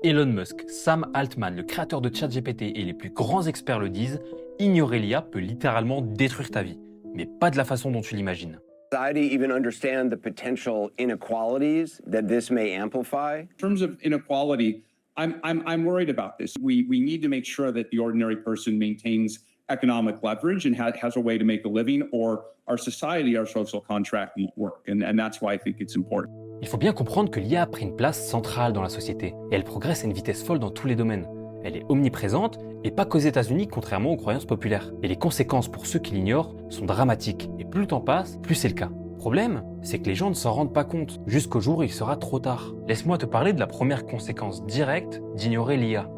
Elon Musk, Sam Altman, le créateur de ChatGPT et les plus grands experts le disent, ignorer l'IA peut littéralement détruire ta vie, mais pas de la façon dont tu l'imagines. Society even understand the potential inequalities that this may amplify? In terms of inequality, I'm worried about this. We need to make sure that the ordinary person maintains economic leverage and has a way to make a living, or our society, our social contract won't work. And that's why I think it's important. Il faut bien comprendre que l'IA a pris une place centrale dans la société, et elle progresse à une vitesse folle dans tous les domaines. Elle est omniprésente, et pas qu'aux États-Unis, contrairement aux croyances populaires. Et les conséquences pour ceux qui l'ignorent sont dramatiques, et plus le temps passe, plus c'est le cas. Le problème, c'est que les gens ne s'en rendent pas compte, jusqu'au jour où il sera trop tard. Laisse-moi te parler de la première conséquence directe d'ignorer l'IA.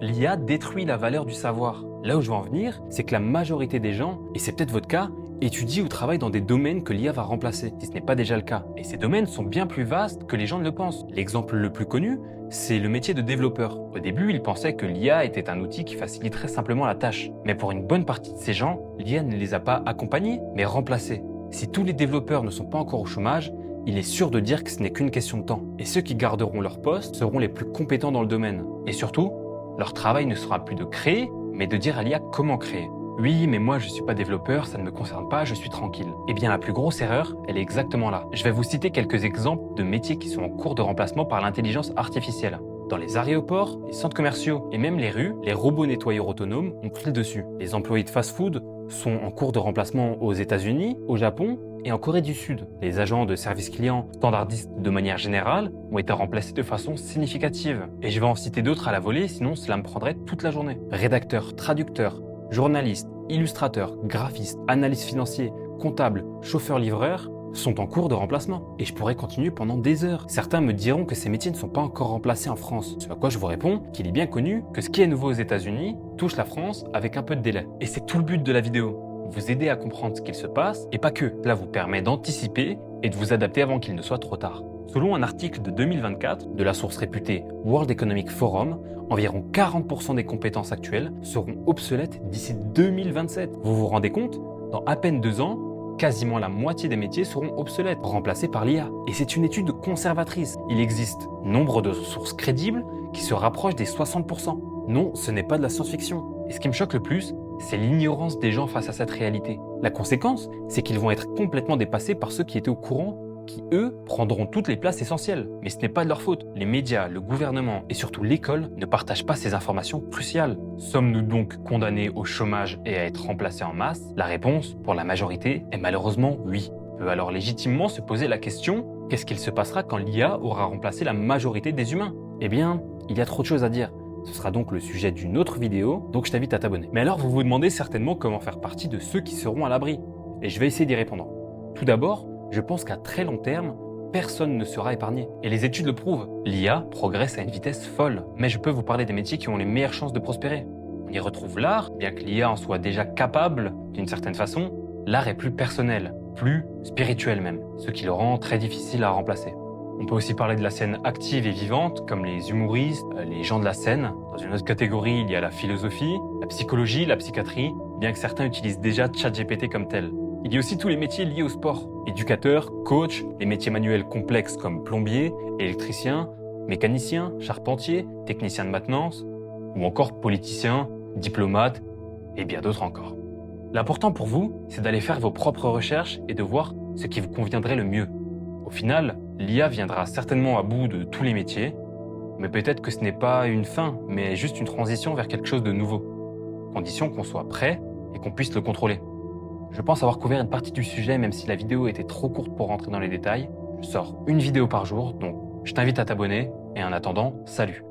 L'IA détruit la valeur du savoir. Là où je veux en venir, c'est que la majorité des gens, et c'est peut-être votre cas, étudient ou travaillent dans des domaines que l'IA va remplacer, si ce n'est pas déjà le cas. Et ces domaines sont bien plus vastes que les gens ne le pensent. L'exemple le plus connu, c'est le métier de développeur. Au début, ils pensaient que l'IA était un outil qui faciliterait simplement la tâche. Mais pour une bonne partie de ces gens, l'IA ne les a pas accompagnés, mais remplacés. Si tous les développeurs ne sont pas encore au chômage, il est sûr de dire que ce n'est qu'une question de temps. Et ceux qui garderont leur poste seront les plus compétents dans le domaine. Et surtout, leur travail ne sera plus de créer, mais de dire à l'IA comment créer. Oui, mais moi je suis pas développeur, ça ne me concerne pas, je suis tranquille. Eh bien la plus grosse erreur, elle est exactement là. Je vais vous citer quelques exemples de métiers qui sont en cours de remplacement par l'intelligence artificielle. Dans les aéroports, les centres commerciaux et même les rues, les robots nettoyeurs autonomes ont pris le dessus. Les employés de fast-food sont en cours de remplacement aux États-Unis, au Japon et en Corée du Sud. Les agents de service client standardistes de manière générale ont été remplacés de façon significative. Et je vais en citer d'autres à la volée, sinon cela me prendrait toute la journée. Rédacteurs, traducteurs, journalistes, illustrateurs, graphistes, analystes financiers, comptables, chauffeurs-livreurs sont en cours de remplacement. Et je pourrais continuer pendant des heures. Certains me diront que ces métiers ne sont pas encore remplacés en France. Ce à quoi je vous réponds qu'il est bien connu que ce qui est nouveau aux États-Unis touche la France avec un peu de délai. Et c'est tout le but de la vidéo. Vous aider à comprendre ce qu'il se passe et pas que. Cela vous permet d'anticiper et de vous adapter avant qu'il ne soit trop tard. Selon un article de 2024 de la source réputée World Economic Forum, environ 40% des compétences actuelles seront obsolètes d'ici 2027. Vous vous rendez compte? Dans à peine 2 ans, quasiment la moitié des métiers seront obsolètes, remplacés par l'IA. Et c'est une étude conservatrice. Il existe nombre de sources crédibles qui se rapprochent des 60%. Non, ce n'est pas de la science-fiction. Et ce qui me choque le plus, c'est l'ignorance des gens face à cette réalité. La conséquence, c'est qu'ils vont être complètement dépassés par ceux qui étaient au courant, qui, eux, prendront toutes les places essentielles. Mais ce n'est pas de leur faute. Les médias, le gouvernement et surtout l'école ne partagent pas ces informations cruciales. Sommes-nous donc condamnés au chômage et à être remplacés en masse? La réponse, pour la majorité, est malheureusement oui. On peut alors légitimement se poser la question, qu'est-ce qu'il se passera quand l'IA aura remplacé la majorité des humains? Eh bien, il y a trop de choses à dire. Ce sera donc le sujet d'une autre vidéo, donc je t'invite à t'abonner. Mais alors vous vous demandez certainement comment faire partie de ceux qui seront à l'abri. Et je vais essayer d'y répondre. Tout d'abord, je pense qu'à très long terme, personne ne sera épargné. Et les études le prouvent. L'IA progresse à une vitesse folle. Mais je peux vous parler des métiers qui ont les meilleures chances de prospérer. On y retrouve l'art, bien que l'IA en soit déjà capable d'une certaine façon. L'art est plus personnel, plus spirituel même, ce qui le rend très difficile à remplacer. On peut aussi parler de la scène active et vivante, comme les humoristes, les gens de la scène. Dans une autre catégorie, il y a la philosophie, la psychologie, la psychiatrie, bien que certains utilisent déjà ChatGPT comme tel. Il y a aussi tous les métiers liés au sport. Éducateur, coach, les métiers manuels complexes comme plombier, électricien, mécanicien, charpentier, technicien de maintenance, ou encore politicien, diplomate, et bien d'autres encore. L'important pour vous, c'est d'aller faire vos propres recherches et de voir ce qui vous conviendrait le mieux. Au final, l'IA viendra certainement à bout de tous les métiers, mais peut-être que ce n'est pas une fin, mais juste une transition vers quelque chose de nouveau. Condition qu'on soit prêt et qu'on puisse le contrôler. Je pense avoir couvert une partie du sujet, même si la vidéo était trop courte pour rentrer dans les détails. Je sors une vidéo par jour, donc je t'invite à t'abonner, et en attendant, salut!